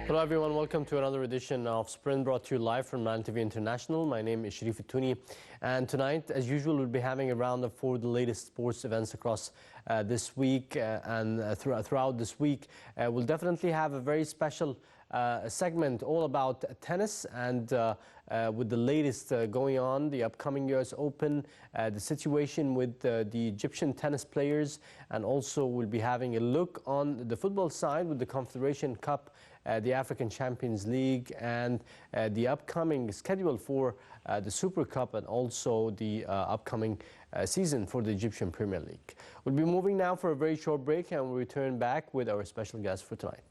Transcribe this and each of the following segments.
Hello everyone, welcome to another edition of Sprint brought to you live from Nile TV International. My name is Sharif Touni, and tonight, as usual, we'll be having a roundup for the latest sports events across this week and throughout this week. We'll definitely have a very special segment all about tennis and with the latest going on, the upcoming US Open, the situation with the Egyptian tennis players, and also we'll be having a look on the football side with the Confederation Cup, the African Champions League, and the upcoming schedule for the Super Cup, and also the upcoming season for the Egyptian Premier League. We'll be moving now for a very short break, and we'll return back with our special guest for tonight.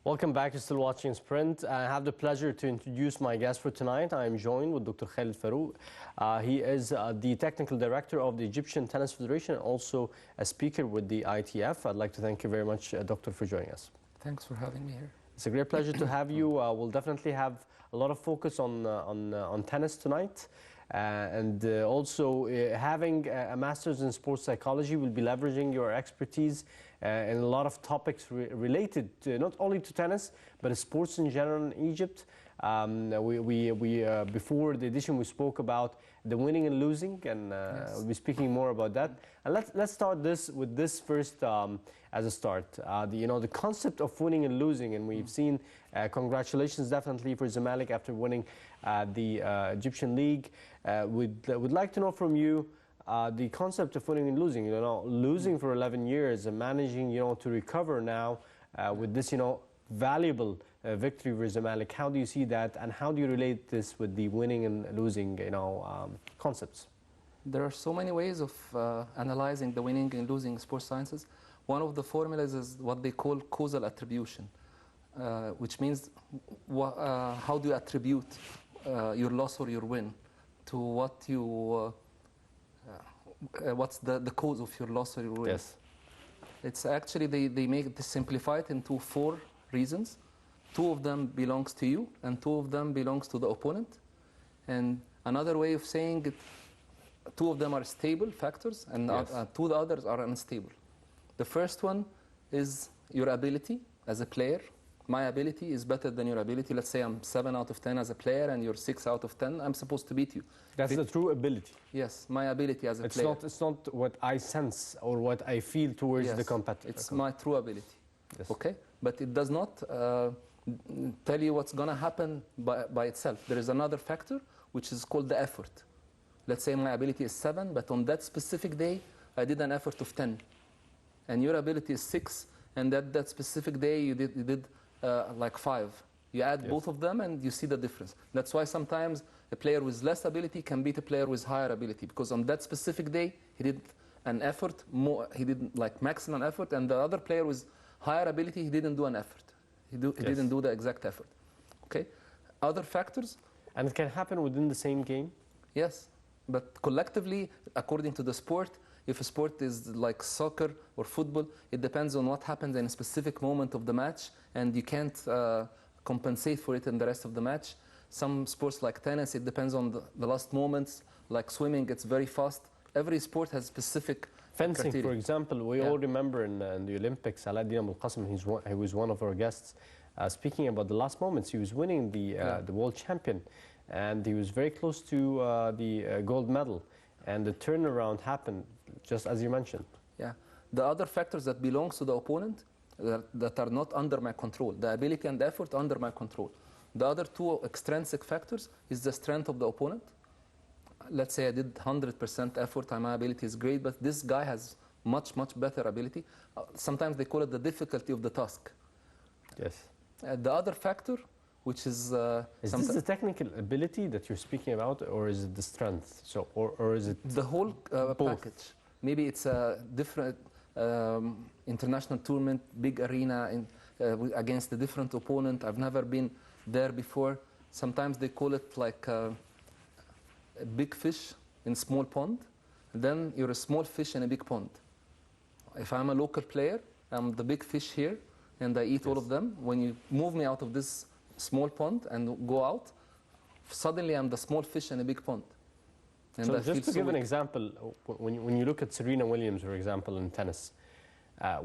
Welcome back. You're still watching Sprint. I have the pleasure to introduce my guest for tonight. I am joined with Dr. Khaled Farouk. He is the technical director of the Egyptian Tennis Federation, and also a speaker with the ITF. I'd like to thank you very much, Doctor, for joining us. Thanks for having me here. It's a great pleasure to have you. We'll definitely have a lot of focus on tennis tonight. And also having a master's in sports psychology, will be leveraging your expertise in a lot of topics related to, not only to tennis, but sports in general in Egypt. Before the edition, we spoke about the winning and losing, and yes, we'll be speaking more about that. And let's start with this first as a start. The concept of winning and losing, and we've seen congratulations definitely for Zamalek after winning the Egyptian League. Would like to know from you the concept of winning and losing. Losing for 11 years and managing, to recover now with this, valuable victory for Zamalek. How do you see that, and how do you relate this with the winning and losing, concepts? There are so many ways of analyzing the winning and losing sports sciences. One of the formulas is what they call causal attribution, which means how do you attribute your loss or your win to what you what's the cause of your loss or your win. Yes. It's actually they simplify it into 4 reasons. 2 of them belongs to you, and 2 of them belongs to the opponent. And another way of saying it, 2 of them are stable factors, and yes, 2 of the others are unstable. The first one is your ability as a player. My ability is better than your ability. Let's say I'm 7 out of 10 as a player, and you're 6 out of 10. I'm supposed to beat you. That's the true ability. Yes, my ability as a player. It's not what I sense or what I feel towards the competitor. It's my true ability. Yes. Okay, but it does not tell you what's going to happen by itself. There is another factor which is called the effort. Let's say my ability is 7, but on that specific day I did an effort of 10, and your ability is 6, and that specific day you did like 5. You add yes, both of them and you see the difference. That's why sometimes a player with less ability can beat a player with higher ability, because on that specific day he did an effort more, he did like maximum effort, and the other player with higher ability, he didn't do an effort. He didn't do the exact effort. Okay? Other factors. And it can happen within the same game? Yes, but collectively, according to the sport, if a sport is like soccer or football, it depends on what happens in a specific moment of the match, and you can't compensate for it in the rest of the match. Some sports like tennis, it depends on the last moments. Like swimming, it's very fast. Every sport has specific fencing, criteria. For example, we all remember in the Olympics, Aladdin Abul Qasim, he was one of our guests, speaking about the last moments. He was winning the world champion, and he was very close to the gold medal, and the turnaround happened just as you mentioned. Yeah, the other factors that belongs to the opponent that are not under my control, the ability and the effort under my control. The other 2 extrinsic factors is the strength of the opponent. Let's say I did 100% effort and my ability is great, but this guy has much better ability. Sometimes they call it the difficulty of the task. Yes. The other factor which is Is this the technical ability that you're speaking about, or is it the strength? So, or is it the whole both? package. Maybe it's a different international tournament, big arena against a different opponent. I've never been there before. Sometimes they call it like a big fish in small pond. Then you're a small fish in a big pond. If I'm a local player, I'm the big fish here, and I eat all of them. When you move me out of this small pond and go out, suddenly I'm the small fish in a big pond. And So just to give an example, when you look at Serena Williams, for example, in tennis,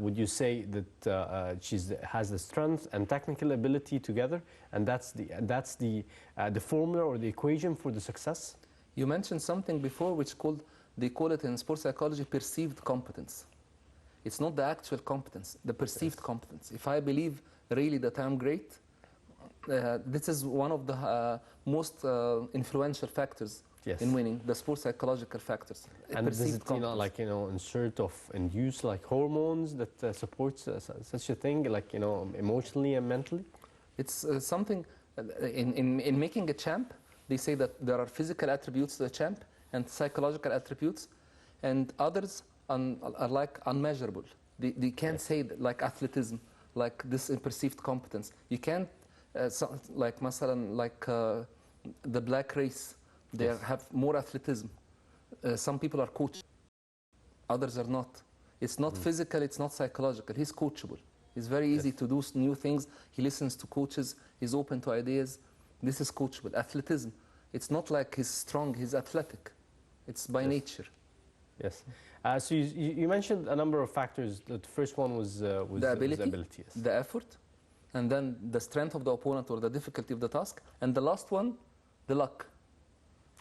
would you say that she has the strength and technical ability together, and that's the formula or the equation for the success? You mentioned something before which they call it in sports psychology perceived competence. It's not the actual competence, the perceived competence. If I believe really that I'm great, this is one of the most influential factors in winning, the sports psychological factors. And does it, insert of induce like hormones that supports such a thing, like, emotionally and mentally? It's something, in making a champ, they say that there are physical attributes to the champ and psychological attributes, and others are like unmeasurable. They can't say that, like athleticism, like this perceived competence. You can't, like the black race, they have more athleticism. Some people are coached, others are not. It's not physical, it's not psychological. He's coachable. It's very easy to do new things. He listens to coaches, he's open to ideas. This is coachable. Athleticism, it's not like he's strong, he's athletic. It's by nature. Yes. So you mentioned a number of factors. The first one was the ability, yes. The effort, and then the strength of the opponent or the difficulty of the task, and the last one, the luck.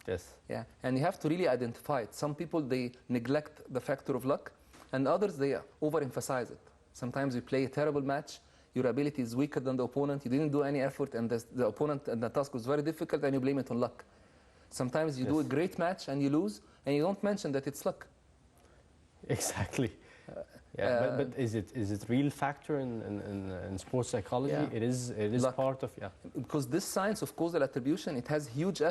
Yes. Yeah, and you have to really identify it. Some people, they neglect the factor of luck, and others, they overemphasize it. Sometimes you play a terrible match, your ability is weaker than the opponent, you didn't do any effort, and the opponent and the task was very difficult, and you blame it on luck. Sometimes you do a great match and you lose, and you don't mention that it's luck. Exactly. But is it real factor in sports psychology? Yeah. It is luck. Part of Because this science of causal attribution, it has huge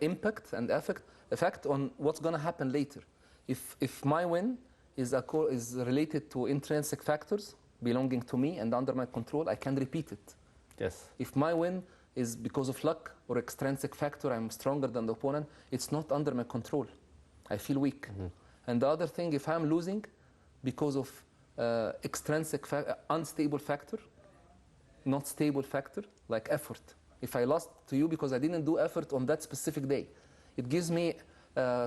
impact and effect on what's going to happen later. If my win is related to intrinsic factors belonging to me and under my control, I can repeat it. Yes. If my win is because of luck or extrinsic factor, I'm stronger than the opponent, it's not under my control. I feel weak. And the other thing, if I'm losing because of extrinsic unstable factor, not stable factor, like effort. If I lost to you because I didn't do effort on that specific day, it gives me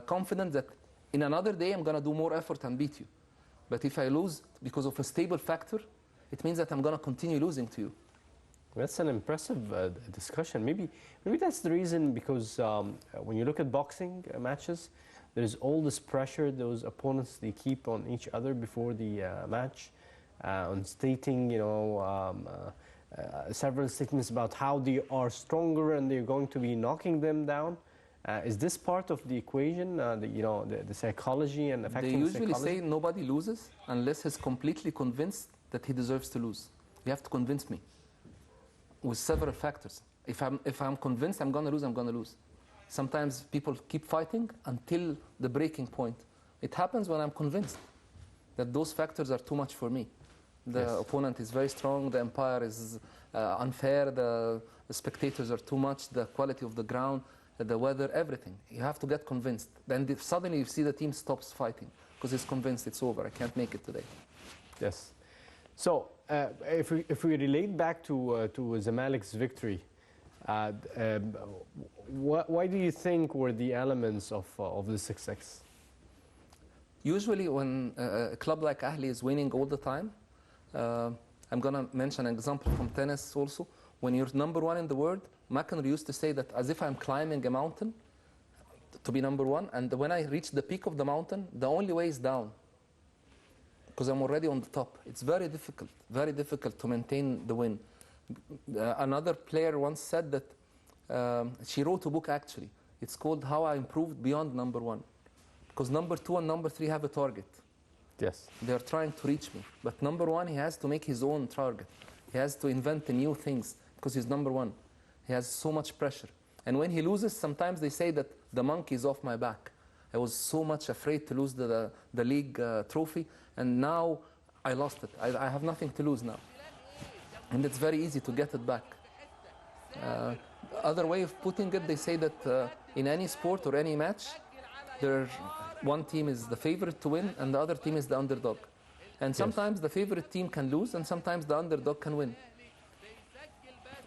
confidence that in another day I'm going to do more effort and beat you. But if I lose because of a stable factor, it means that I'm going to continue losing to you. That's an impressive discussion. Maybe that's the reason, because when you look at boxing matches, there's all this pressure those opponents, they keep on each other before the match, on stating, several statements about how they are stronger and they're going to be knocking them down. Is this part of the equation, the psychology and affecting psychology? They usually say nobody loses unless he's completely convinced that he deserves to lose. You have to convince me with several factors. If I'm convinced I'm going to lose, I'm going to lose. Sometimes people keep fighting until the breaking point. It happens when I'm convinced that those factors are too much for me. The opponent is very strong, the umpire is unfair, the spectators are too much, the quality of the ground, the weather, everything. You have to get convinced. Then suddenly you see the team stops fighting because it's convinced it's over. I can't make it today. Yes. So if we relate back to Zamalek's victory, why do you think were the elements of the success? Usually when a club like Ahli is winning all the time, I'm going to mention an example from tennis also. When you're number one in the world, McEnroe used to say that as if I'm climbing a mountain to be number one, and when I reach the peak of the mountain, the only way is down because I'm already on the top. It's very difficult to maintain the win. Another player once said that she wrote a book actually. It's called How I Improved Beyond Number One, because number two and number three have a target. Yes. They're trying to reach me. But number one, he has to make his own target. He has to invent new things because he's number one. He has so much pressure. And when he loses, sometimes they say that the monkey is off my back. I was so much afraid to lose the league trophy, and now I lost it. I have nothing to lose now. And it's very easy to get it back. Other way of putting it, they say that in any sport or any match, one team is the favorite to win and the other team is the underdog. And sometimes the favorite team can lose and sometimes the underdog can win.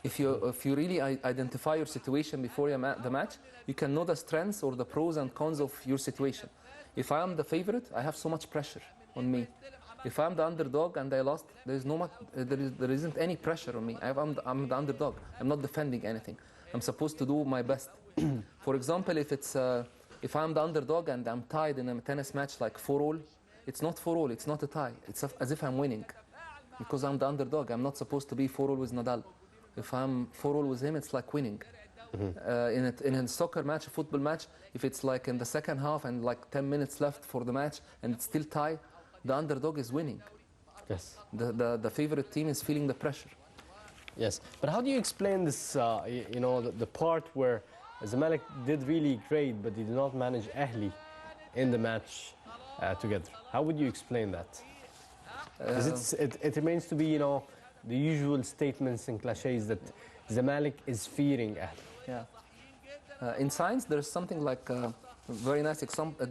If you really identify your situation before the match, you can know the strengths or the pros and cons of your situation. If I am the favorite, I have so much pressure on me. If I'm the underdog and I lost, there isn't any pressure on me. I'm the underdog. I'm not defending anything. I'm supposed to do my best. For example, if I'm the underdog and I'm tied in a tennis match like 4-all, it's not 4-all, it's not a tie. It's as if I'm winning. Because I'm the underdog. I'm not supposed to be 4-all with Nadal. If I'm 4-all with him, it's like winning. In a soccer match, a football match, if it's like in the second half and like 10 minutes left for the match and it's still tie, the underdog is winning. Yes. The favorite team is feeling the pressure. Yes, but how do you explain this, the part where Zamalek did really great, but they did not manage in the match together? How would you explain that? Because it remains to be, the usual statements and cliches that Zamalek is fearing Ahli. Yeah. In science, there's something like a very nice example.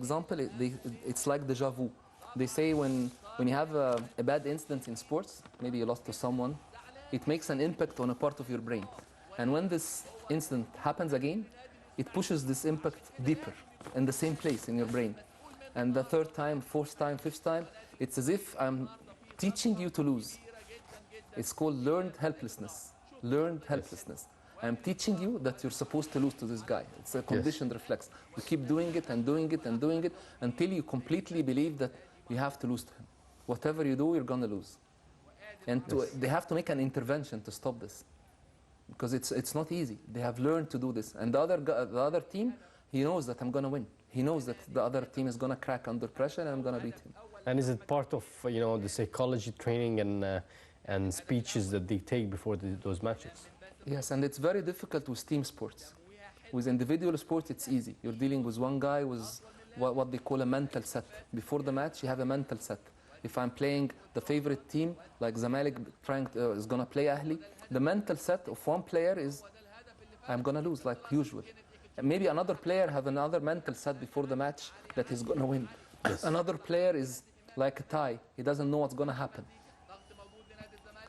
It's like déjà vu. They say when you have a bad incident in sports, maybe you lost to someone, it makes an impact on a part of your brain. And when this incident happens again, it pushes this impact deeper in the same place in your brain. And the third time, fourth time, fifth time, it's as if I'm teaching you to lose. It's called learned helplessness. Learned helplessness. I'm teaching you that you're supposed to lose to this guy. It's a conditioned reflex. You keep doing it and doing it and doing it until you completely believe that you have to lose to him. Whatever you do, you're going to lose. And they have to make an intervention to stop this. Because it's not easy. They have learned to do this. And the other team, he knows that I'm going to win. He knows that the other team is going to crack under pressure and I'm going to beat him. And is it part of, the psychology training and speeches that they take before those matches? Yes, and it's very difficult with team sports. With individual sports, it's easy. You're dealing with one guy with what they call a mental set. Before the match, you have a mental set. If I'm playing the favorite team, like Zamalek is going to play Ahli, the mental set of one player is, I'm going to lose, like usual. And maybe another player have another mental set before the match that he's going to win. Yes. Another player is like a tie. He doesn't know what's going to happen.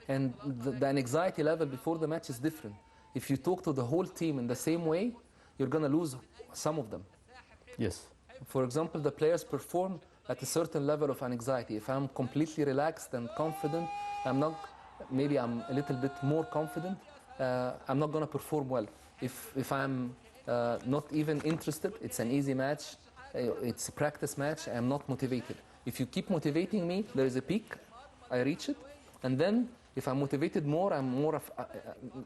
And the anxiety level before the match is different. If you talk to the whole team in the same way, you're going to lose some of them. Yes. For example, the players perform at a certain level of anxiety. If I'm completely relaxed and confident, maybe I'm a little bit more confident, I'm not going to perform well. If I'm not even interested, it's an easy match, it's a practice match, I'm not motivated. If you keep motivating me, there is a peak, I reach it, and then if I'm motivated more, I'm more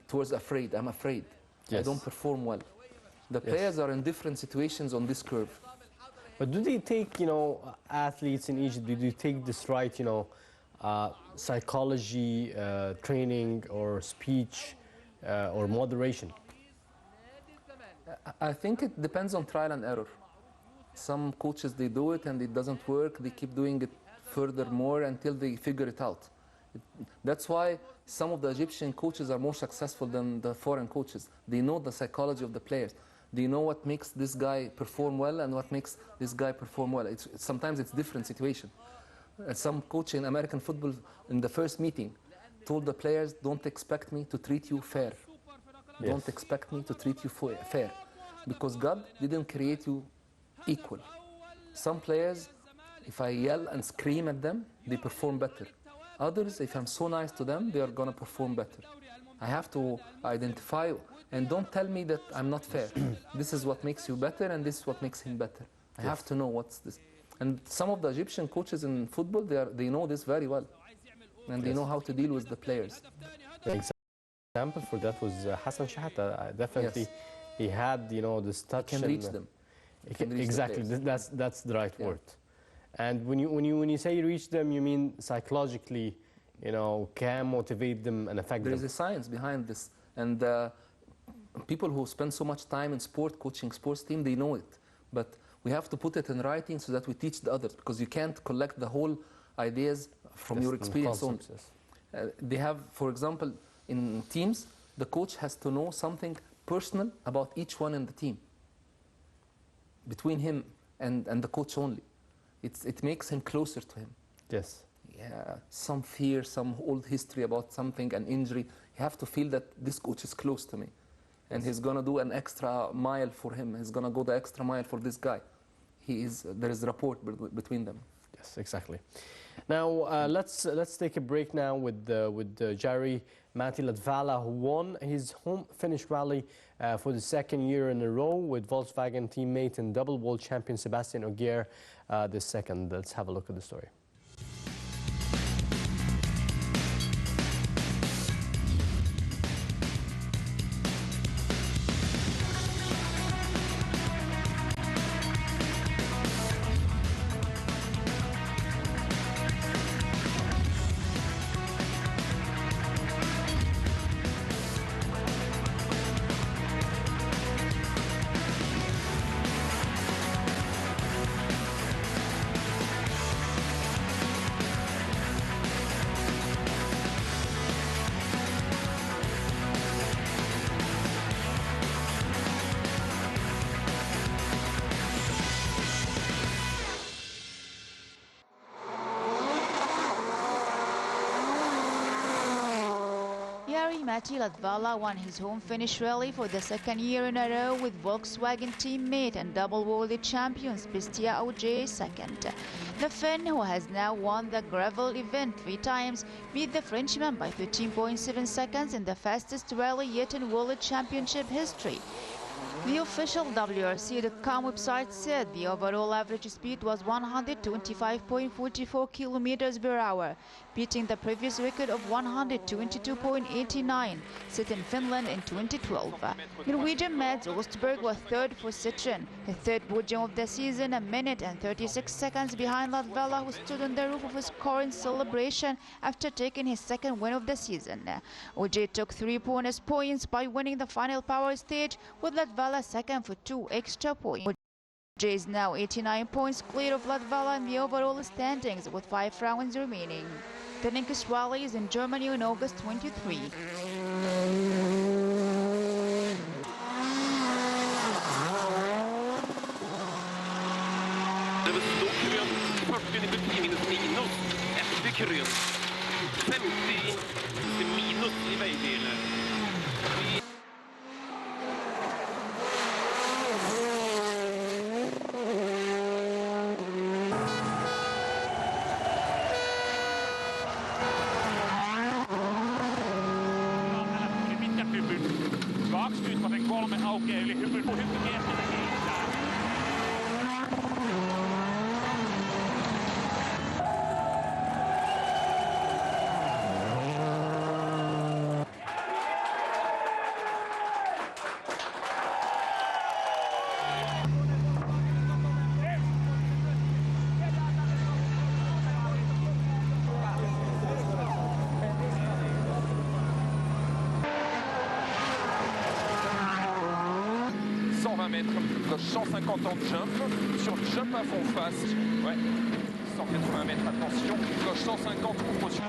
towards afraid. I'm afraid. Yes. I don't perform well. The players are in different situations on this curve. But do they take, athletes in Egypt, do they take this right, psychology training or speech or moderation? I think it depends on trial and error. Some coaches, they do it and it doesn't work. They keep doing it furthermore until they figure it out. That's why some of the Egyptian coaches are more successful than the foreign coaches. They know the psychology of the players. They know what makes this guy perform well and what makes this guy perform well. Sometimes it's different situation. Some coach in American football in the first meeting told the players, don't expect me to treat you fair. Yes. Don't expect me to treat you fair. Because God didn't create you equal. Some players, if I yell and scream at them, they perform better. Others, if I'm so nice to them, they are going to perform better. I have to identify, and don't tell me that I'm not fair. This is what makes you better, and this is what makes him better. I have to know what's this. And some of the Egyptian coaches in football, they know this very well. And they know how to deal with the players. The example for that was Hassan Shahata. Definitely, he had, this touch. He can reach them. Exactly, that's the right word. And when you say reach them, you mean psychologically, can motivate them and affect them. There is a science behind this. And people who spend so much time in sport, coaching sports team, they know it. But we have to put it in writing so that we teach the others, because you can't collect the whole ideas from your experience only. They have, for example, in teams, the coach has to know something personal about each one in the team, between him and the coach only. It makes him closer to him. Yes. Yeah, some fear, some old history about something, an injury. You have to feel that this coach is close to me, and he's going to do an extra mile for him. He's going to go the extra mile for this guy. There is rapport between them. Yes, exactly. Now let's take a break now with Jari Matti Latvala, who won his home finish rally for the second year in a row with Volkswagen teammate and double world champion Sebastian Ogier this second. Let's have a look at the story. Matti Latvala won his home finish rally for the second year in a row with Volkswagen teammate and double world champion Sebastian Ogier second. The Finn, who has now won the gravel event 3 times, beat the Frenchman by 13.7 seconds in the fastest rally yet in World Championship history. The official WRC.com website said the overall average speed was 125.44 kilometers per hour, beating the previous record of 122.89 set in Finland in 2012. Norwegian Mads Ostberg was third for Citroën, his third podium of the season, 1 minute and 36 seconds behind Latvala, who stood on the roof of his car in celebration after taking his second win of the season. Ogier took 3 bonus points by winning the final power stage, with Latvala second for 2 extra points. Ogier is now 89 points clear of Latvala in the overall standings with 5 rounds remaining. The next rally is in Germany on August 23. aukeaa yli hyppy kiertää kiinnittää. Mètres, 150 ans de jump, sur le jump à fond face, ouais, 180 mètres, attention, gauche 150, promotion.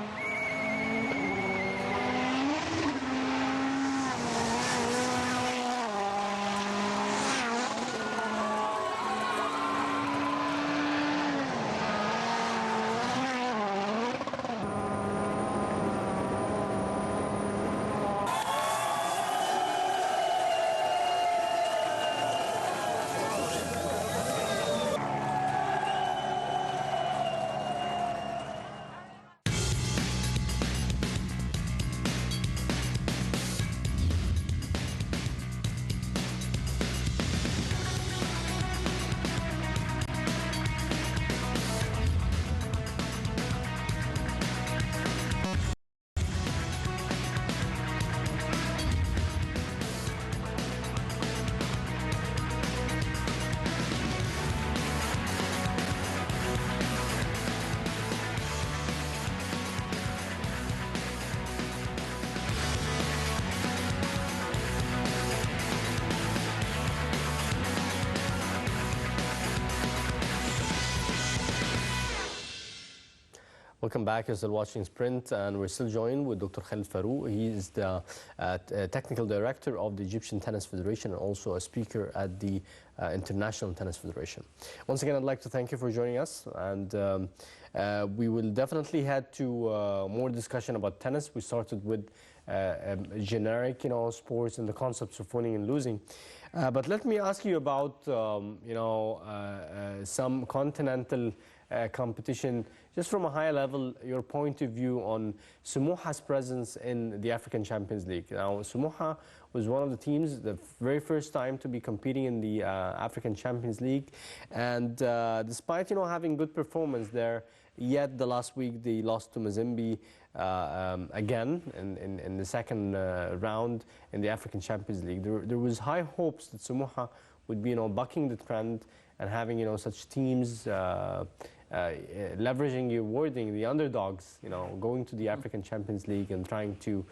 Welcome back. You're still watching Sprint, and we're still joined with Dr. Khaled Farouk. He is the technical director of the Egyptian Tennis Federation and also a speaker at the International Tennis Federation. Once again, I'd like to thank you for joining us, and we will definitely head to more discussion about tennis. We started with generic, sports and the concepts of winning and losing. But let me ask you about, some continental competition, just from a high level, your point of view on Samoa's presence in the African Champions League. Now, Samoa was one of the teams, the very first time to be competing in the African Champions League, and despite having good performance there, yet the last week they lost to Mazembe again in the second round in the African Champions League. There was high hopes that Samoa would be bucking the trend and having such teams leveraging, awarding the underdogs, going to the African Champions League and trying to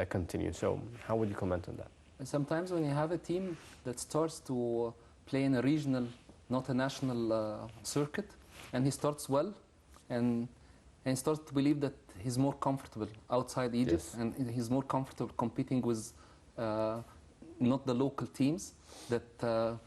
continue. So how would you comment on that? Sometimes when you have a team that starts to play in a regional, not a national circuit, and he starts well, and starts to believe that he's more comfortable outside Egypt, yes, and he's more comfortable competing with not the local teams that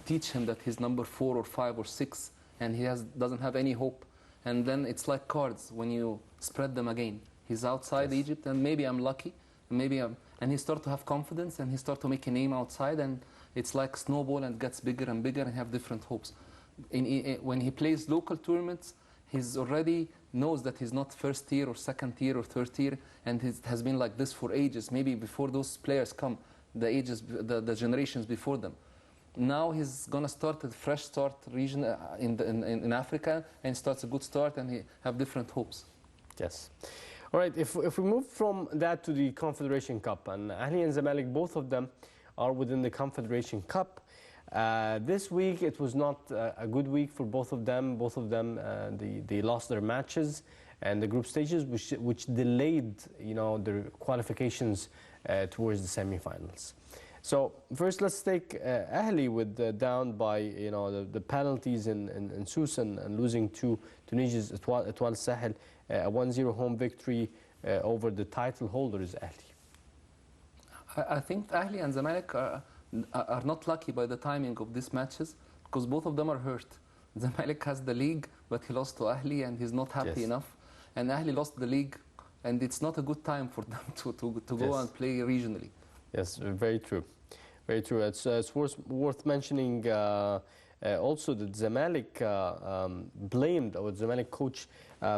teach him that he's number 4 or 5 or 6, and he doesn't have any hope. And then it's like cards when you spread them again. He's outside, yes, Egypt, and maybe I'm lucky, and he starts to have confidence, and he starts to make a name outside, and it's like snowball and gets bigger and bigger and have different hopes. When he plays local tournaments, he's already knows that he's not first tier or second tier or third tier, and it has been like this for ages, maybe before those players come, the generations before them. Now he's going to start a fresh start region in Africa, and starts a good start, and he have different hopes. Yes. All right, if we move from that to the Confederation Cup, and Ahli and Zamalek, both of them are within the Confederation Cup. This week it was not a good week for both of them. Both of them, they lost their matches and the group stages, which delayed their qualifications towards the semi-finals. So first, let's take Ahli with down by the penalties in Sousse and losing to Tunisia's Etoile Sahel, a 1-0 home victory over the title holders Ahli. I think Ahli and Zamalek are not lucky by the timing of these matches, because both of them are hurt. Zamalek has the league, but he lost to Ahli, and he's not happy, yes, enough. And Ahli lost the league, and it's not a good time for them to yes, go and play regionally. Yes, very true. Very true. It's worth mentioning also that Zamalek blamed, or Zamalek coach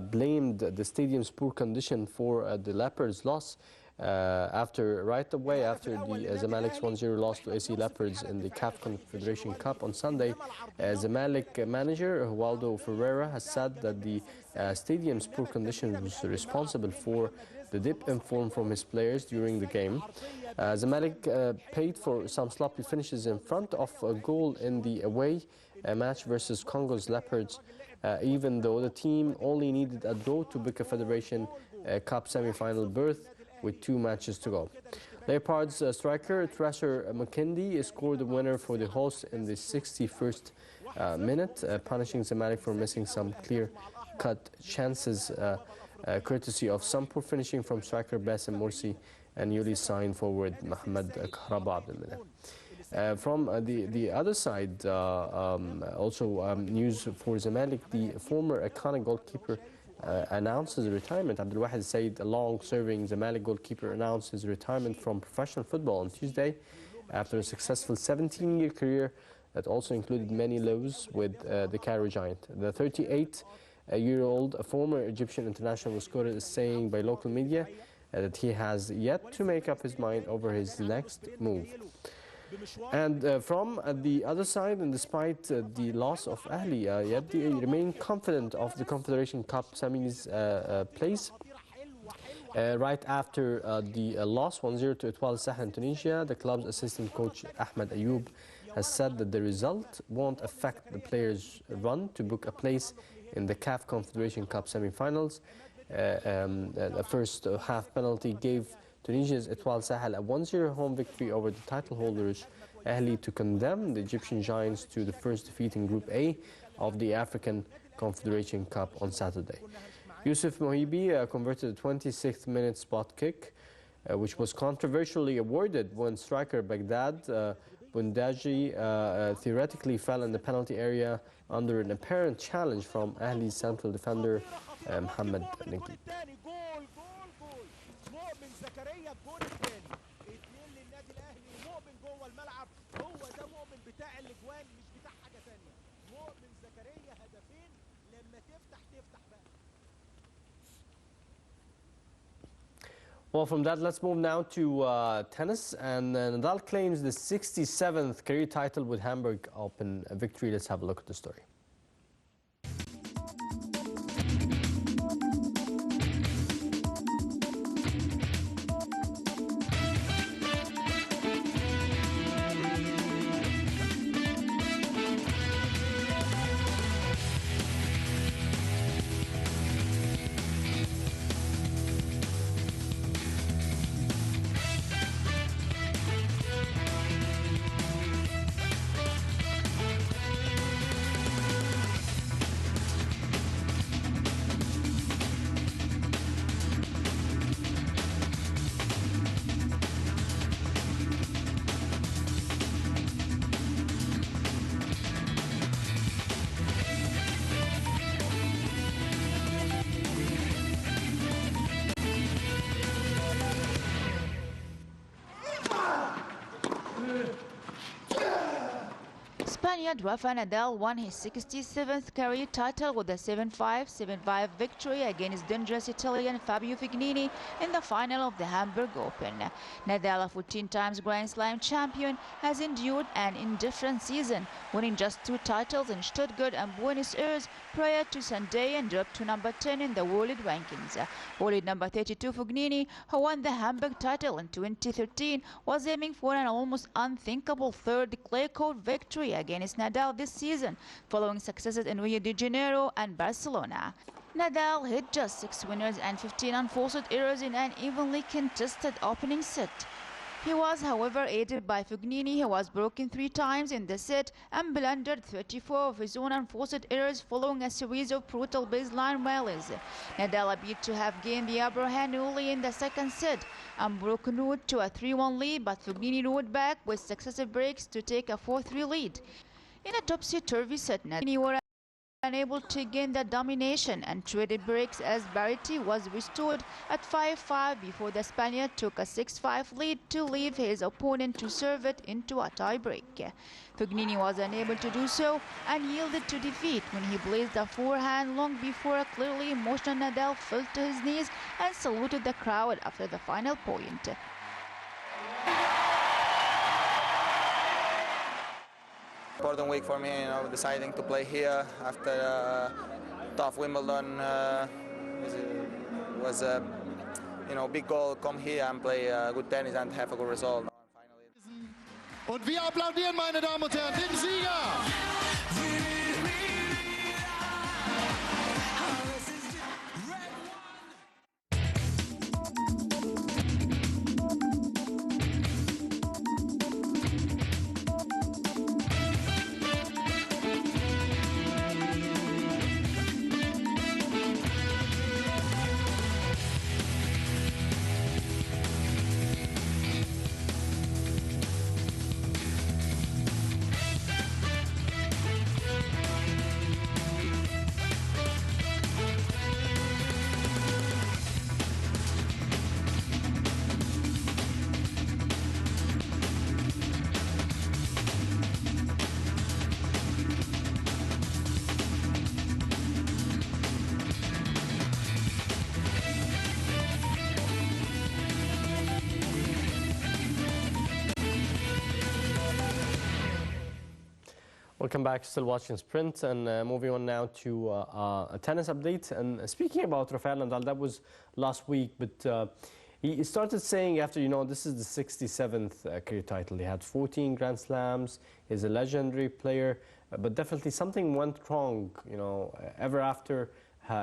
blamed the stadium's poor condition for the Leopards' loss. Right away after the Zamalek's 1-0 loss to AC Leopards in the CAF Confederation Cup on Sunday, Zamalek manager Waldo Ferreira has said that the stadium's poor condition was responsible for the dip in form from his players during the game. Zamalek paid for some sloppy finishes in front of a goal in the away match versus Congo's Leopards, even though the team only needed a draw to book a Federation Cup semi-final berth with 2 matches to go. Leopards striker Thrasher McKindy scored the winner for the hosts in the 61st minute, punishing Zamalek for missing some clear-cut chances, courtesy of some poor finishing from striker Bassem Morsi and newly signed forward Mohamed Kahraba Abdelmalek. From the other side, also news for Zamalek, the former iconic goalkeeper announces retirement. Abdelwahid Said, a long-serving Zamalek goalkeeper, announced his retirement from professional football on Tuesday after a successful 17-year career that also included many lows with the Cairo Giant. The 38-year-old former Egyptian international was quoted as saying by local media that he has yet to make up his mind over his next move. And from the other side, and despite the loss of Ahli, yet they remain confident of the Confederation Cup semis place. Right after the loss 1-0 to Etoile Sahel in Tunisia, the club's assistant coach Ahmed Ayoub has said that the result won't affect the players' run to book a place in the CAF Confederation Cup semi-finals. The first half penalty gave Tunisia's Etoile Sahel a 1-0 home victory over the title holders Ahli to condemn the Egyptian Giants to the first defeat in Group A of the African Confederation Cup on Saturday. Yusuf Mohibi converted a 26th minute spot kick, which was controversially awarded when striker Baghdad Bundaji theoretically fell in the penalty area under an apparent challenge from Ahli's central defender Mohamed Nagib. Well, from that, let's move now to tennis. And Nadal claims the 67th career title with Hamburg Open victory. Let's have a look at the story. Spaniard Rafa Nadal won his 67th career title with a 7-5, 7-5 victory against dangerous Italian Fabio Fognini in the final of the Hamburg Open. Nadal, a 14 times Grand Slam champion, has endured an indifferent season, winning just 2 titles in Stuttgart and Buenos Aires prior to Sunday and dropped to number 10 in the world rankings. World number 32 Fognini, who won the Hamburg title in 2013, was aiming for an almost unthinkable third clay court victory against Nadal this season, following successes in Rio de Janeiro and Barcelona. Nadal hit just 6 winners and 15 unforced errors in an evenly contested opening set. He was, however, aided by Fognini, who was broken 3 times in the set and blundered 34 of his own unforced errors following a series of brutal baseline rallies. Nadal appeared to have gained the upper hand early in the second set and broke road to a 3-1 lead, but Fognini rode back with successive breaks to take a 4-3 lead. In a topsy-turvy set, Nadal were unable to gain the domination and traded breaks as parity was restored at 5-5 before the Spaniard took a 6-5 lead to leave his opponent to serve it into a tie-break. Fognini was unable to do so and yielded to defeat when he blazed a forehand long before a clearly emotional Nadal fell to his knees and saluted the crowd after the final point. Important week for me, deciding to play here after a tough Wimbledon was a big goal. Come here and play good tennis and have a good result. Und wir applaudieren, meine Damen und Herren, den Sieger! Welcome back, still watching Sprint, and moving on now to a tennis update. And speaking about Rafael Nadal, that was last week, but he started saying after, this is the 67th career title. He had 14 Grand Slams, he's a legendary player, but definitely something went wrong, ever after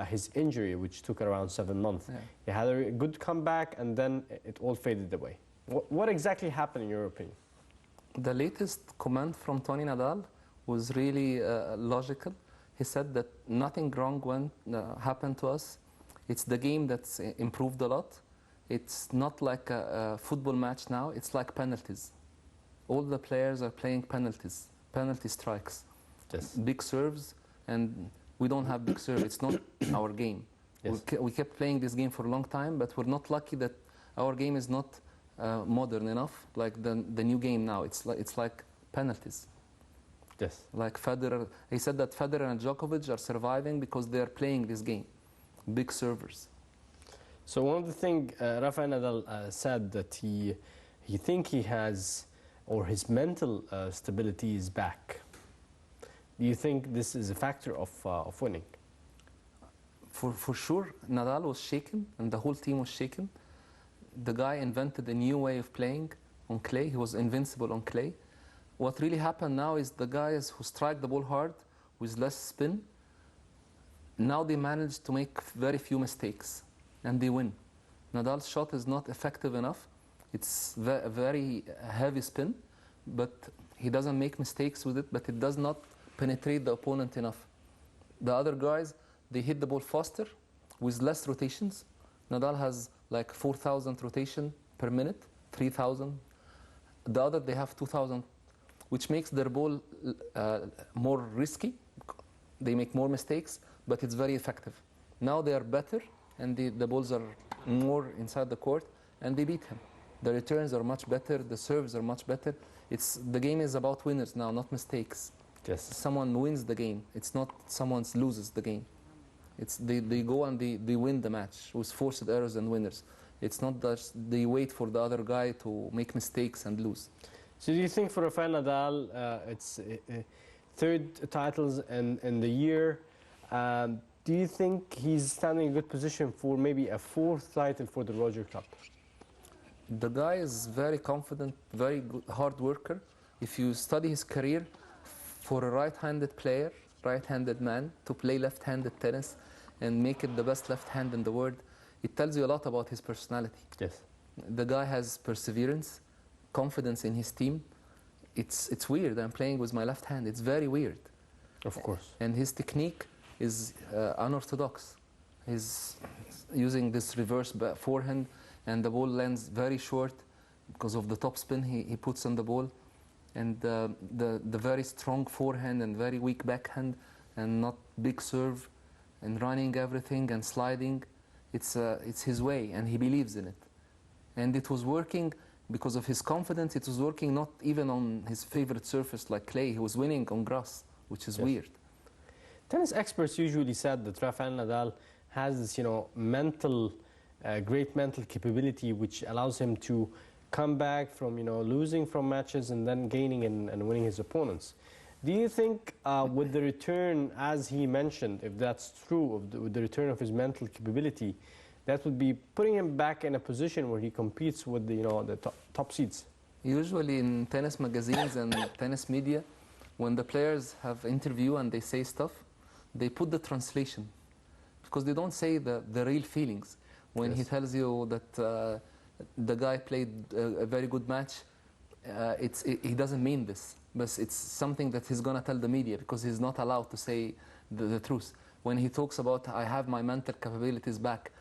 his injury, which took around 7 months. Yeah. He had a good comeback, and then it all faded away. What exactly happened in your opinion? The latest comment from Tony Nadal was really logical. He said that nothing wrong happened to us. It's the game that's improved a lot. It's not like a football match now. It's like penalties. All the players are playing penalties, penalty strikes, Yes. big serves, and we don't have big serve. It's not our game. Yes. We kept playing this game for a long time, but we're not lucky that our game is not modern enough, like the new game now. It's like penalties. Yes. Like Federer, he said that Federer and Djokovic are surviving because they are playing this game, big servers. So one of the things Rafael Nadal said that he think he has, or his mental stability is back. Do you think this is a factor of winning? For sure, Nadal was shaken and the whole team was shaken. The guy invented a new way of playing on clay. He was invincible on clay. What really happened now is the guys who strike the ball hard with less spin, now they manage to make very few mistakes and they win. Nadal's shot is not effective enough. It's a very heavy spin, but he doesn't make mistakes with it, but it does not penetrate the opponent enough. The other guys, they hit the ball faster with less rotations. Nadal has like 4,000 rotation per minute, 3,000. The other, they have 2,000, which makes their ball more risky. They make more mistakes, but it's very effective. Now they are better, and the balls are more inside the court, and they beat him. The returns are much better, the serves are much better. The game is about winners now, not mistakes. Yes. Someone wins the game. It's not someone loses the game. They go and they win the match with forced errors and winners. It's not that they wait for the other guy to make mistakes and lose. So do you think for Rafael Nadal, it's third titles in the year? Do you think he's standing in a good position for maybe a fourth title for the Roger Cup? The guy is very confident, very good, hard worker. If you study his career, for a right-handed player, right-handed man, to play left-handed tennis and make it the best left hand in the world, it tells you a lot about his personality. Yes. The guy has perseverance, confidence in his team. It's weird. I'm playing with my left hand. It's very weird. Of course. And his technique is unorthodox. He's using this reverse forehand, and the ball lands very short because of the top spin he puts on the ball, and the very strong forehand and very weak backhand, and not big serve, and running everything and sliding. It's his way, and he believes in it. And it was working because of his confidence. It was working not even on his favorite surface like clay. He was winning on grass, which is weird. Tennis experts usually said that Rafael Nadal has this, mental, great mental capability, which allows him to come back from, losing from matches and then gaining and winning his opponents. Do you think with the return, as he mentioned, if that's true, with the return of his mental capability, that would be putting him back in a position where he competes with the top seeds? Usually in tennis magazines and tennis media, when the players have interview and they say stuff, they put the translation because they don't say the real feelings. When he tells you that the guy played a very good match, he doesn't mean this, but it's something that he's going to tell the media because he's not allowed to say the truth. When he talks about, I have my mental capabilities back,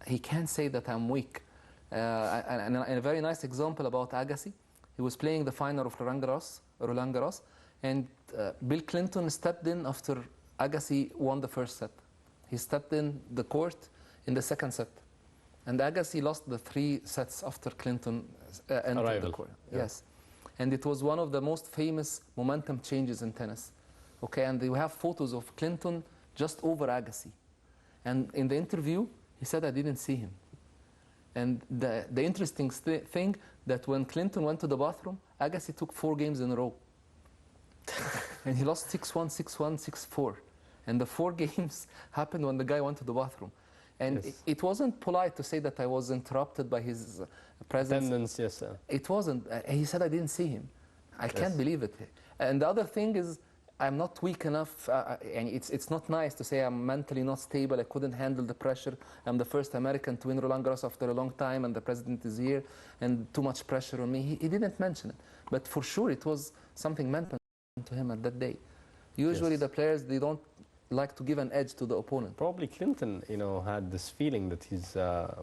he can't say that I'm weak. And a very nice example about Agassi, he was playing the final of Roland Garros, and Bill Clinton stepped in after Agassi won the first set. He stepped in the court in the second set. And Agassi lost the 3 sets after Clinton entered the court. Yeah. Yes. And it was one of the most famous momentum changes in tennis. Okay, and we have photos of Clinton just over Agassi. And in the interview, he said, I didn't see him. And the interesting thing that when Clinton went to the bathroom, Agassi took 4 games in a row. And he lost 6-1, 6-1, 6-4. And the 4 games happened when the guy went to the bathroom. And it wasn't polite to say that I was interrupted by his presence. Attendance, yes, sir. It wasn't. He said I didn't see him. I can't believe it. And the other thing is, I'm not weak enough. And it's not nice to say I'm mentally not stable. I couldn't handle the pressure. I'm the first American to win Roland Garros after a long time, and the president is here, and too much pressure on me. He didn't mention it. But for sure, it was something meant to him at that day. Usually the players, they don't like to give an edge to the opponent. Probably Clinton, had this feeling that he's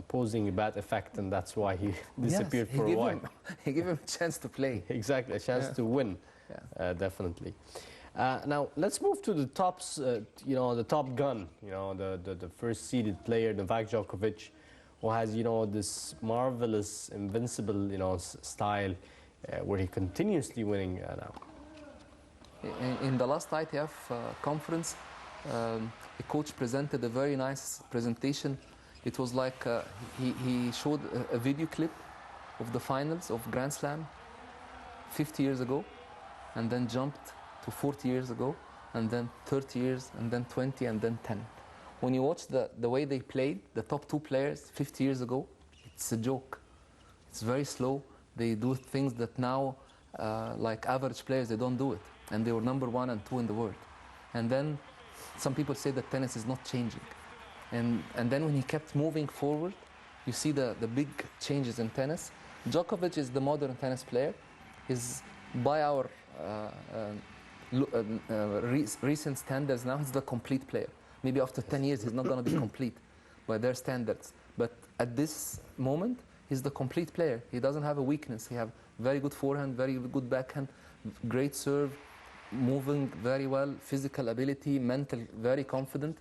posing a bad effect, and that's why he disappeared for a while. He gave him a chance to play. Exactly, a chance to win, definitely. Now, let's move to the tops, the top gun, the first seeded player, Novak Djokovic, who has, this marvelous, invincible, style where he continuously winning now. In the last ITF conference, the coach presented a very nice presentation. It was like he showed a video clip of the finals of Grand Slam 50 years ago, and then jumped to 40 years ago, and then 30 years, and then 20, and then 10. When you watch the way they played, the top two players 50 years ago, it's a joke. It's very slow. They do things that now, like average players, they don't do it. And they were number 1 and 2 in the world. And then some people say that tennis is not changing. And then when he kept moving forward, you see the big changes in tennis. Djokovic is the modern tennis player. He's, by our recent standards now, he's the complete player. Maybe after 10 years, he's not going to be complete by their standards. But at this moment, he's the complete player. He doesn't have a weakness. He has very good forehand, very good backhand, great serve, moving very well, physical ability, mental, very confident.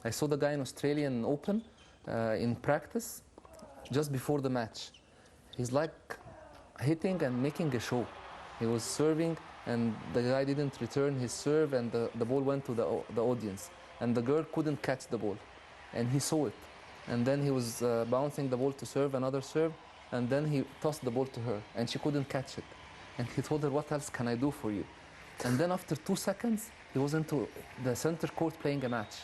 I saw the guy in Australian Open in practice just before the match. He's like hitting and making a show. He was serving and the guy didn't return his serve, and the ball went to the audience. And the girl couldn't catch the ball. And he saw it. And then he was bouncing the ball to serve another serve, and then he tossed the ball to her, and she couldn't catch it. And he told her, "What else can I do for you?" And then after 2 seconds, he was into the center court playing a match.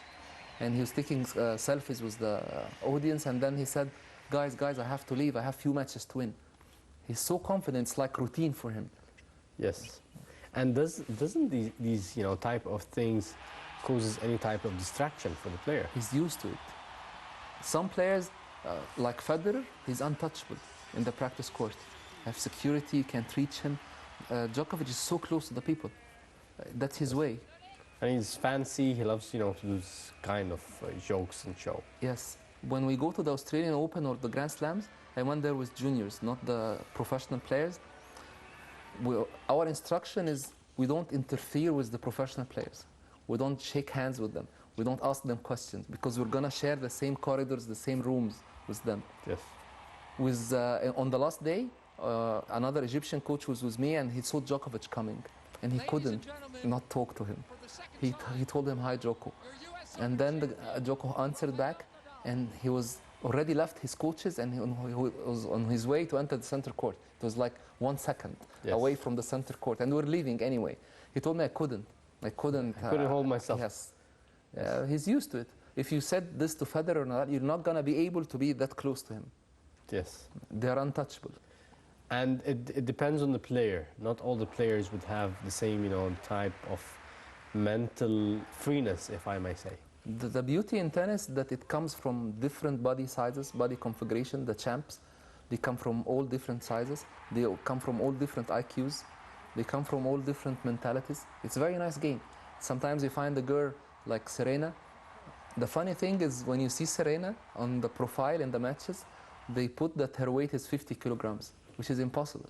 And he was taking selfies with the audience, and then he said, guys, I have to leave. I have few matches to win. He's so confident, it's like routine for him. Yes. And doesn't these type of things causes any type of distraction for the player? He's used to it. Some players, like Federer, he's untouchable in the practice court. Have security, you can't reach him. Djokovic is so close to the people. That's his way. And he's fancy, he loves, to do this kind of jokes and show. Yes. When we go to the Australian Open or the Grand Slams, I went there with juniors, not the professional players. Our instruction is we don't interfere with the professional players. We don't shake hands with them. We don't ask them questions because we're going to share the same corridors, the same rooms with them. Yes. On the last day, another Egyptian coach was with me, and he saw Djokovic coming, and he couldn't not talk to him. He told him, "Hi, Djoko." And then Djoko answered back, and he was already left his coaches, and he was on his way to enter the center court. It was like 1 second away from the center court, and we were leaving anyway. He told me I couldn't hold myself. Yes. He's used to it. If you said this to Federer or not, you're not going to be able to be that close to him. Yes. They're untouchable. And it depends on the player. Not all the players would have the same, type of mental freeness, if I may say. The beauty in tennis is that it comes from different body sizes, body configuration. The champs, they come from all different sizes. They come from all different IQs. They come from all different mentalities. It's a very nice game. Sometimes you find a girl like Serena. The funny thing is when you see Serena on the profile in the matches, they put that her weight is 50 kilograms, which is impossible.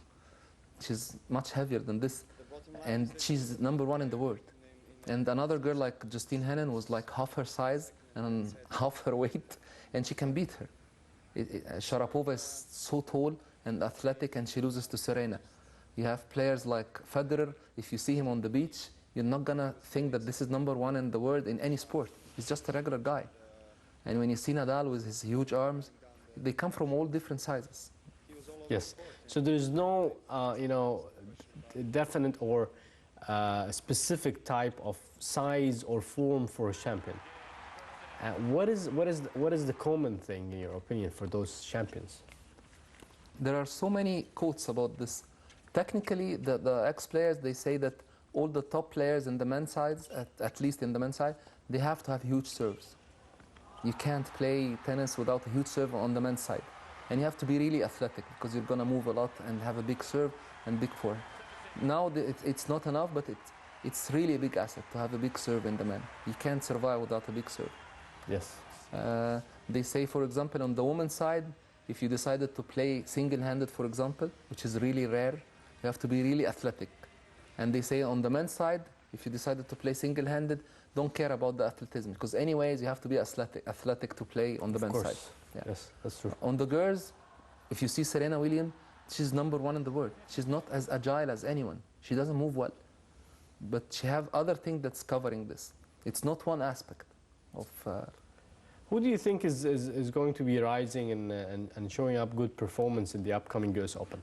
She's much heavier than this. And she's number 1 in the world. And another girl like Justine Henin was like half her size and half her weight, and she can beat her. Sharapova is so tall and athletic, and she loses to Serena. You have players like Federer. If you see him on the beach, you're not going to think that this is number 1 in the world in any sport. He's just a regular guy. And when you see Nadal with his huge arms, they come from all different sizes. Yes. So there's no, definite or specific type of size or form for a champion. What is the common thing, in your opinion, for those champions? There are so many quotes about this. Technically, the ex-players, they say that all the top players in the men's side, at least in the men's side, they have to have huge serves. You can't play tennis without a huge serve on the men's side. And you have to be really athletic because you're going to move a lot and have a big serve and big forehand. Now it's not enough, but it's really a big asset to have a big serve in the men. You can't survive without a big serve. Yes. They say, for example, on the women's side, if you decided to play single-handed, for example, which is really rare, you have to be really athletic. And they say on the men's side, if you decided to play single-handed, don't care about the athleticism, because anyways, you have to be athletic to play on the men's side. Yeah. Yes, that's true. On the girls, if you see Serena Williams, she's #1 in the world. She's not as agile as anyone. She doesn't move well. But she have other things that's covering this. It's not one aspect of... Who do you think is going to be rising and showing up good performance in the upcoming US Open?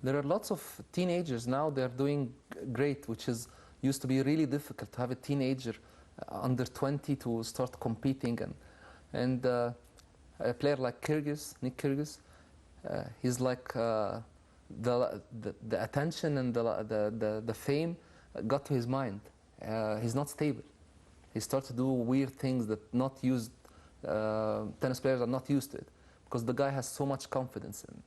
There are lots of teenagers now. They're doing great, which is used to be really difficult to have a teenager under 20 to start competing. And a player like Nick Kyrgios, he's like the attention and the fame got to his mind. He's not stable. He starts to do weird things that tennis players are not used to it, because the guy has so much confidence in.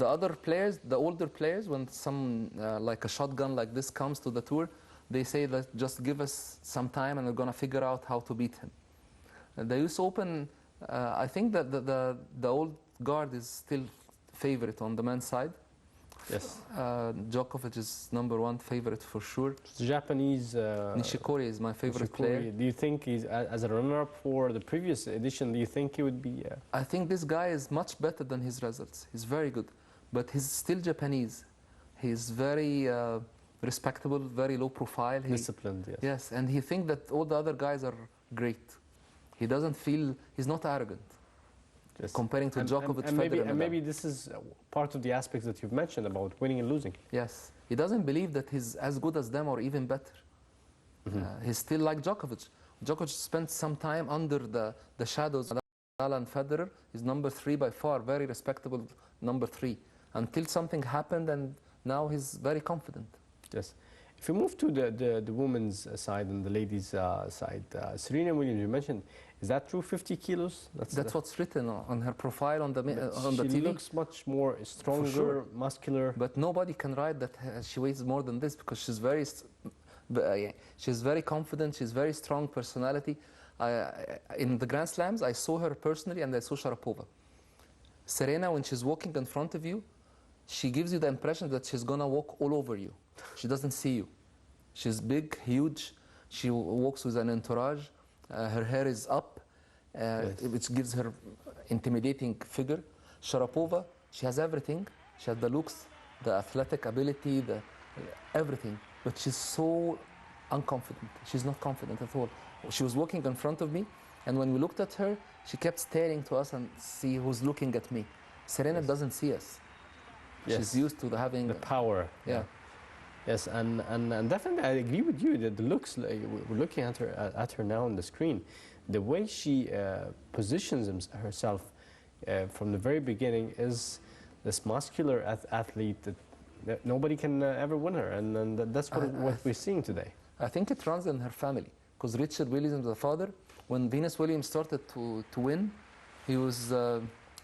The other players, the older players, when some like a shotgun like this comes to the tour, they say that just give us some time and we're going to figure out how to beat him. The US Open, I think that the old guard is still favorite on the men's side. Yes. Djokovic is #1 favorite for sure. The Japanese... Nishikori is my favorite player. Do you think he's, as a runner-up for the previous edition, do you think he would be... I think this guy is much better than his results. He's very good. But he's still Japanese. He's very respectable, very low profile. Disciplined, yes. Yes, and he thinks that all the other guys are great. He doesn't feel, he's not arrogant. Yes. Comparing to Djokovic, and maybe this is part of the aspects that you've mentioned about winning and losing. Yes, he doesn't believe that he's as good as them or even better. He's still like Djokovic. Djokovic spent some time under the shadows of Nile and Federer. He's #3 by far, very respectable #3. Until something happened, and now he's very confident. Yes. If we move to the women's side and the ladies' side, Serena Williams, you mentioned, is that true, 50 kilos? That's what's written on her profile on the TV. She looks much more stronger, sure. Muscular. But nobody can write that she weighs more than this, because she's very confident, she's very strong personality. In the Grand Slams, I saw her personally, and I saw Sharapova. Serena, when she's walking in front of you, she gives you the impression that she's gonna walk all over you. She doesn't see you. She's big, huge. She walks with an entourage. Her hair is up, which gives her intimidating figure. Sharapova, she has everything. She has the looks, the athletic ability, everything. But she's so unconfident. She's not confident at all. She was walking in front of me, and when we looked at her, she kept staring to us and see who's looking at me. Serena doesn't see us. Yes. She's used to having the power. Yeah. Yes, and definitely I agree with you that the looks, like, we're looking at her now on the screen, the way she positions herself from the very beginning is this muscular athlete that nobody can ever win her, and that's what we're seeing today. I think it runs in her family, because Richard Williams, the father, when Venus Williams started to win, he was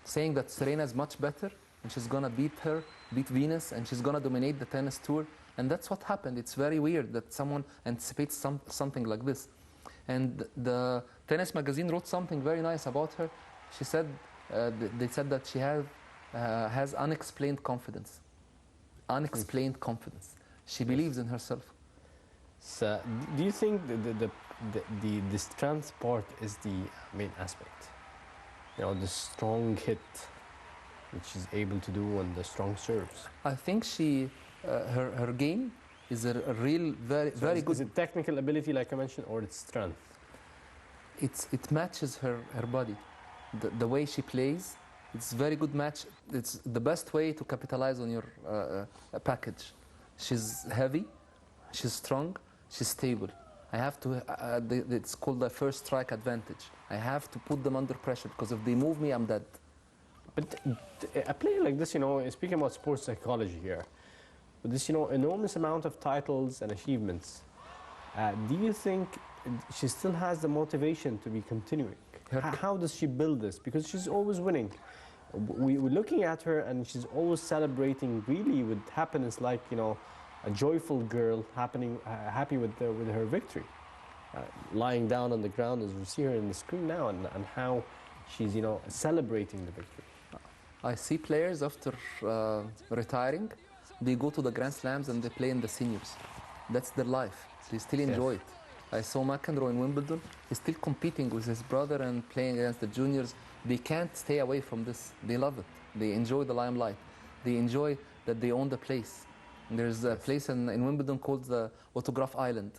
saying that Serena is much better, and she's gonna beat Venus, and she's gonna dominate the tennis tour. And that's what happened. It's very weird that someone anticipates something like this. And the tennis magazine wrote something very nice about her. She said, they said that she has unexplained confidence. Unexplained confidence. She believes in herself. So, do you think the strength part is the main aspect? You know, the strong hit, which she's able to do, and the strong serves. I think her game is a real very good. Is it technical ability, like I mentioned, or it's strength? It matches her body, the way she plays. It's very good match. It's the best way to capitalize on your package. She's heavy, she's strong, she's stable. I have to. It's called the first strike advantage. I have to put them under pressure, because if they move me, I'm dead. But a player like this, you know, speaking about sports psychology here, with this, you know, enormous amount of titles and achievements, do you think she still has the motivation to be continuing? How does she build this? Because she's always winning. We're looking at her, and she's always celebrating really with happiness, like, you know, a joyful girl, happy with her victory, lying down on the ground as we see her in the screen now, and how she's celebrating the victory. I see players after retiring, they go to the Grand Slams and they play in the seniors. That's their life. They still enjoy it. I saw McEnroe in Wimbledon. He's still competing with his brother and playing against the juniors. They can't stay away from this. They love it. They enjoy the limelight. They enjoy that they own the place. And there's a place in Wimbledon called the Autograph Island,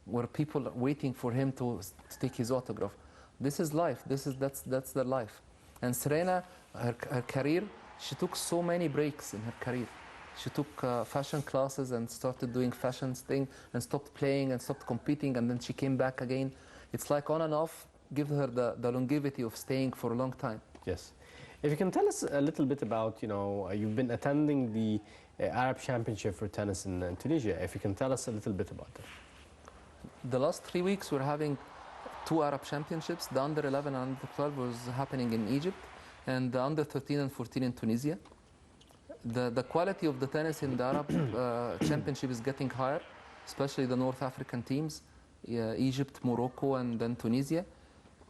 where people are waiting for him to take his autograph. This is life. That's their life. And Serena, her career, she took so many breaks in her career. She took fashion classes and started doing fashion thing and stopped playing and stopped competing, and then she came back again. It's like on and off, give her the longevity of staying for a long time. Yes. If you can tell us a little bit about, you've been attending the Arab Championship for tennis in Tunisia. If you can tell us a little bit about that. The last 3 weeks we're having 2 Arab Championships. The under 11 and under 12 was happening in Egypt, and the under 13 and 14 in Tunisia. The quality of the tennis in the Arab Championship is getting higher, especially the North African teams, Egypt, Morocco, and then Tunisia.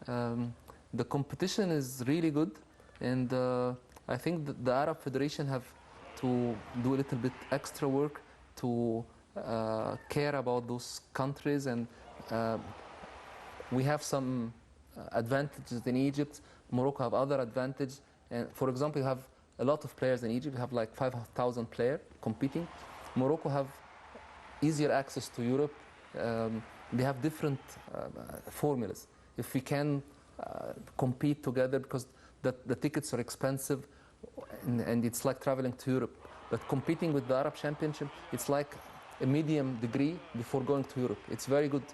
The competition is really good, and I think that the Arab Federation have to do a little bit extra work to care about those countries, and we have some advantages in Egypt. Morocco have other advantages, and for example, you have a lot of players in Egypt. We have like 5,000 players competing. Morocco have easier access to Europe. They have different formulas. If we can compete together, because the tickets are expensive, and it's like traveling to Europe. But competing with the Arab Championship, it's like a medium degree before going to Europe. It's very good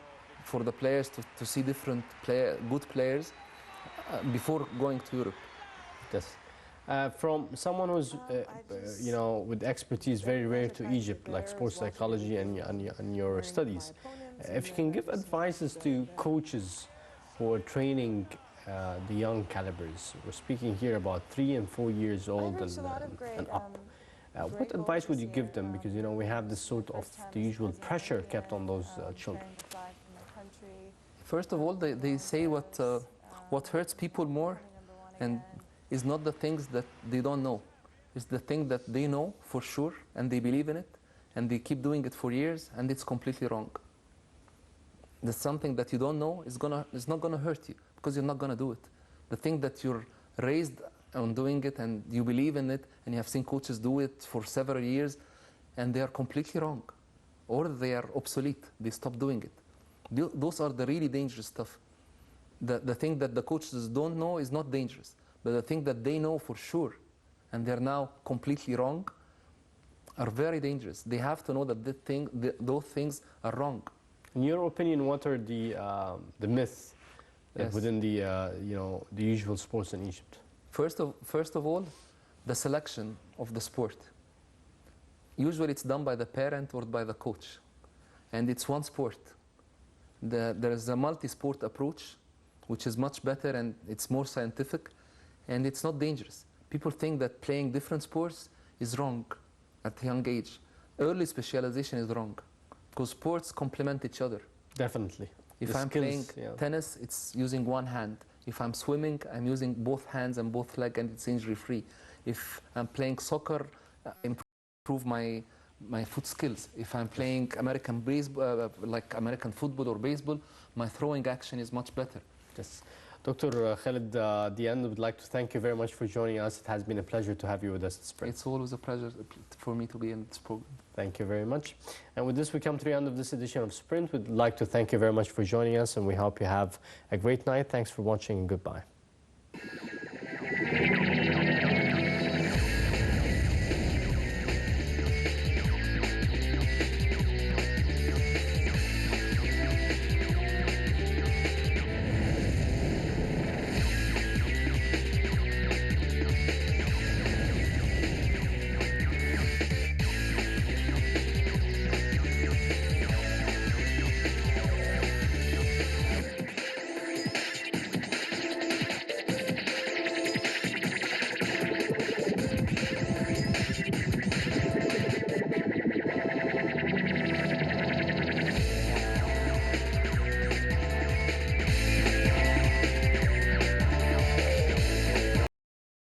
for the players to see different good players before going to Europe. Yes. From someone who's, with expertise very rare to Egypt, like sports psychology and your studies, if you can give advices to coaches who are training the young calibers. We're speaking here about 3 and 4 years old and up. What advice would you give them? Because, we have this sort of the usual pressure kept on those children. First of all, they say what hurts people more, and is not the things that they don't know. It's the thing that they know for sure, and they believe in it, and they keep doing it for years, and it's completely wrong. There's something that you don't know is not gonna hurt you, because you're not gonna do it. The thing that you're raised on doing it, and you believe in it, and you have seen coaches do it for several years, and they are completely wrong, or they are obsolete. They stop doing it. Those are the really dangerous stuff. The thing that the coaches don't know is not dangerous. But the thing that they know for sure, and they're now completely wrong, are very dangerous. They have to know that those things are wrong. In your opinion, what are the myths within the usual sports in Egypt? First of all, the selection of the sport. Usually it's done by the parent or by the coach, and it's one sport. There is a multi-sport approach, which is much better, and it's more scientific. And it's not dangerous. People think that playing different sports is wrong at a young age. Early specialization is wrong, because sports complement each other. Definitely. If I'm playing tennis, it's using one hand. If I'm swimming, I'm using both hands and both legs, and it's injury-free. If I'm playing soccer, improve my foot skills. If I'm playing American baseball, like American football or baseball, my throwing action is much better. Yes. Dr. Khaled, at the end, I would like to thank you very much for joining us. It has been a pleasure to have you with us this spring. It's always a pleasure for me to be in this program. Thank you very much. And with this, we come to the end of this edition of Sprint. We'd like to thank you very much for joining us, and we hope you have a great night. Thanks for watching, and goodbye.